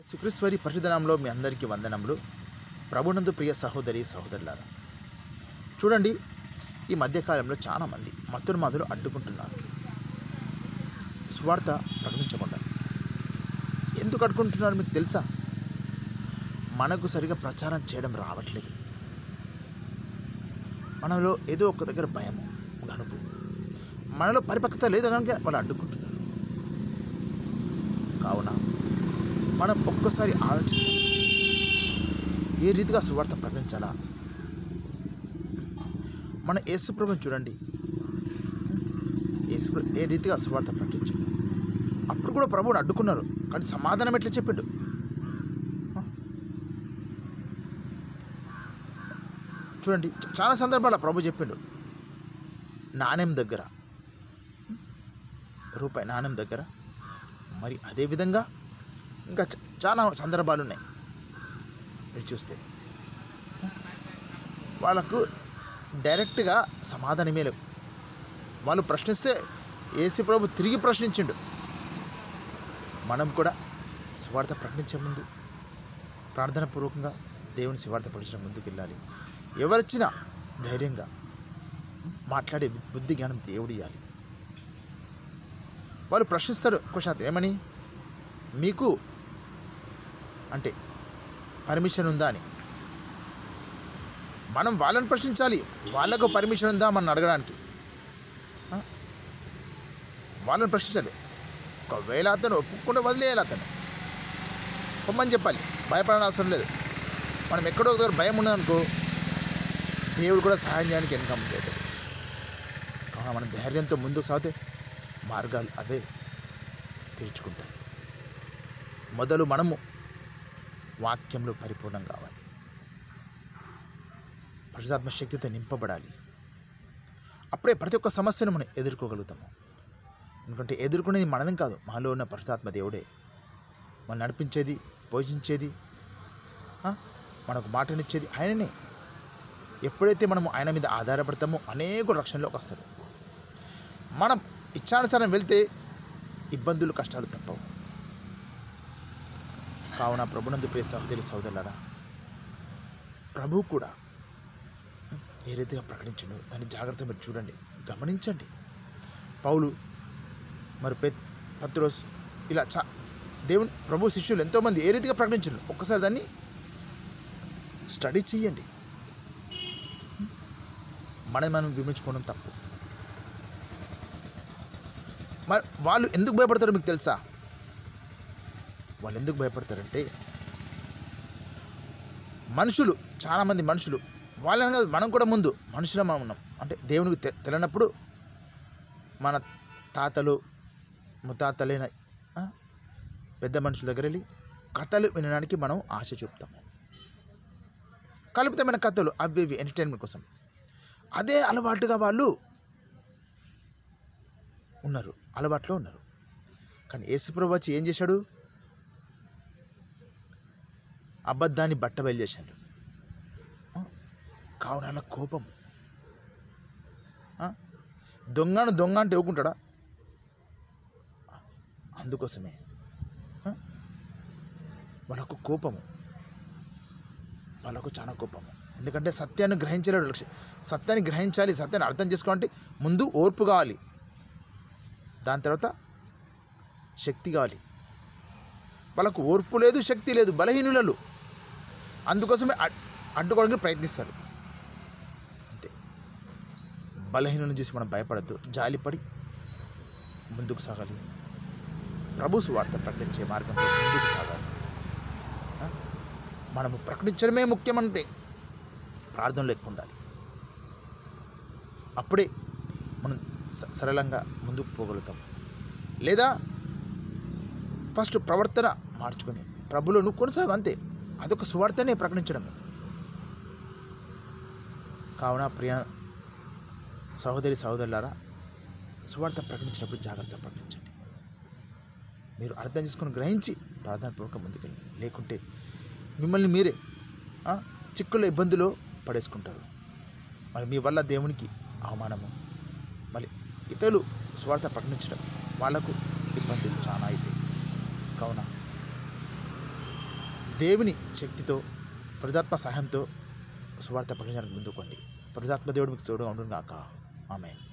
యేసుక్రీస్తు పరిశుద్ధనామంలో మీ అందరికీ వందనములు. ప్రభునందు ప్రియ సహోదరి సహోదరులారా, చూడండి, ఈ మధ్యకాలంలో చాలామంది మతున్మాదులు అడ్డుకుంటున్నారు సువార్త ప్రకటించకుండా. ఎందుకు అడ్డుకుంటున్నారు మీకు తెలుసా? మనకు సరిగా ప్రచారం చేయడం రావట్లేదు. మనలో ఏదో ఒక దగ్గర భయము, గనుపు, మనలో పరిపక్వత లేదు కనుక వాళ్ళు అడ్డుకుంటున్నారు. కావున మనం ఒక్కసారి ఆలోచిద్దాం, ఏ రీతిగా సువార్త ప్రకటించాలా. మన యేసుప్రభుని చూడండి, యేసుప్రభు ఏ రీతిగా సువార్త ప్రకటించాడు. అప్పుడు కూడా ప్రభువుని అడ్డుకున్నారు, కానీ సమాధానం ఎట్లా చెప్పిండు. చూడండి, చాలా సందర్భాల్లో ప్రభు చెప్పిండు, నాణ్యం దగ్గర, రూపాయి నాణ్యం దగ్గర. మరి అదేవిధంగా ఇంకా చాలా సందర్భాలు ఉన్నాయి. మీరు చూస్తే వాళ్ళకు డైరెక్ట్గా సమాధానమే లేవు. వాళ్ళు ప్రశ్నిస్తే యేసు ప్రభు తిరిగి ప్రశ్నించిండు. మనం కూడా సువార్త ప్రకటించే ముందు ప్రార్థనాపూర్వకంగా దేవుని సువార్త ప్రకటించడం ముందుకు వెళ్ళాలి. ఎవరొచ్చినా ధైర్యంగా మాట్లాడే బుద్ధి జ్ఞానం దేవుడు ఇవ్వాలి. వాళ్ళు ప్రశ్నిస్తారు ఎక్కువ ఏమని, మీకు అంటే పర్మిషన్ ఉందా అని. మనం వాళ్ళని ప్రశ్నించాలి, వాళ్ళకు పర్మిషన్ ఉందా మనం అడగడానికి. వాళ్ళని ప్రశ్నించాలి. ఒకవేళ అతను ఒప్పుకుంటే వదిలేయాలి, అతను పొమ్మని చెప్పాలి. భయపడని అవసరం లేదు. మనం ఎక్కడో ఒక దగ్గర భయం ఉన్నదనుకో, దేవుడు కూడా సహాయం చేయడానికి వెనక లేదు. కావున మనం ధైర్యంతో ముందుకు సాగితే మార్గాలు అవే తెరుచుకుంటాయి. మొదలు మనము వాక్యంలో పరిపూర్ణం కావాలి, పరిశుద్ధాత్మ శక్తితో నింపబడాలి. అప్పుడే ప్రతి ఒక్క సమస్యను మనం ఎదుర్కోగలుగుతాము. ఎందుకంటే ఎదుర్కొనేది మనదేం కాదు, మనలో ఉన్న పరిశుద్ధాత్మ దేవుడే మనం నడిపించేది, పోషించేది, మనకు మాటనిచ్చేది ఆయననే. ఎప్పుడైతే మనము ఆయన మీద ఆధారపడతామో అనేక రక్షణలోకి వస్తారు. మనం ఇచ్చానుసారం వెళ్తే ఇబ్బందులు, కష్టాలు తప్పవు. కావున ప్రభునందు ప్రియ సహోదరి సహోదరులారా, ప్రభు కూడా ఏ రీతిగా ప్రకటించను దాన్ని జాగ్రత్తగా మీరు చూడండి, గమనించండి. పౌలు మరి పత్రోస్ ఇలా దేవుని ప్రభు శిష్యులు ఎంతోమంది ఏ రీతిగా ప్రకటించను, ఒక్కసారి దాన్ని స్టడీ చేయండి. మనం విమర్శించుకోవడం తప్పు. మరి వాళ్ళు ఎందుకు భయపడతారో మీకు తెలుసా? వాళ్ళు ఎందుకు భయపడతారంటే, మనుషులు, చాలామంది మనుషులు, వాళ్ళని కాదు మనం కూడా ముందు మనుషులం మనం ఉన్నాం. అంటే దేవునికి తెలియనప్పుడు మన తాతలు ముత్తాతలైన పెద్ద మనుషుల దగ్గర వెళ్ళి కథలు వినడానికి మనం ఆశ చూపుతాము. కల్పితమైన కథలు అవి ఇవి ఎంటర్టైన్మెంట్ కోసం. అదే అలవాటుగా వాళ్ళు ఉన్నారు, అలవాట్లో ఉన్నారు. కానీ యేసుప్రభు వచ్చి ఏం చేశాడు? అబద్ధాన్ని బట్టబయలు చేశాడు. కావున అలా కోపం. దొంగను దొంగ అంటే ఇవ్వకుంటాడా? అందుకోసమే వాళ్ళకు కోపము, వాళ్ళకు చాలా కోపము. ఎందుకంటే సత్యాన్ని గ్రహించలేడు. సత్యాన్ని గ్రహించాలి, సత్యాన్ని అర్థం చేసుకోవాలంటే ముందు ఓర్పు కావాలి, దాని తర్వాత శక్తి కావాలి. వాళ్ళకు ఓర్పు లేదు, శక్తి లేదు, బలహీనులు. అందుకోసమే అడ్డుకోవడానికి ప్రయత్నిస్తారు. అంతే. బలహీనులను చూసి మనం భయపడద్దు, జాలిపడి ముందుకు సాగాలి. ప్రభు సువార్త ప్రకటించే మార్గంలో ముందుకు సాగాలి. మనము ప్రకటించడమే ముఖ్యమంటే ప్రార్థనలో ఎక్కువ ఉండాలి. అప్పుడే మనం సరళంగా ముందుకు పోగలుగుతాం. లేదా ఫస్ట్ ప్రవర్తన మార్చుకొని ప్రభులో నువ్వు కొనసాగు, అంతే. అదొక సువార్తనే ప్రకటించడం. కావున ప్రియ సహోదరి సహోదరులారా, సువార్త ప్రకటించినప్పుడు జాగ్రత్త ప్రకటించండి. మీరు అర్థం చేసుకొని గ్రహించి ప్రార్థనాపూర్వకంగా ముందుకెళ్ళి, లేకుంటే మిమ్మల్ని మీరే చిక్కుల ఇబ్బందులో పడేసుకుంటారు. మరి మీ వల్ల దేవునికి అవమానము, మళ్ళీ ఇతరులు స్వార్థ ప్రకటించడం, వాళ్ళకు ఇబ్బందులు చాలా అవుతాయి. కావున దేవుని శక్తితో పరిశుద్ధాత్మ సహాయంతో సువార్త ప్రకటించడానికి ముందుకోండి. పరిశుద్ధాత్మ దేవుడు మీకు తోడుగా ఉండును గాక. ఆమేన్.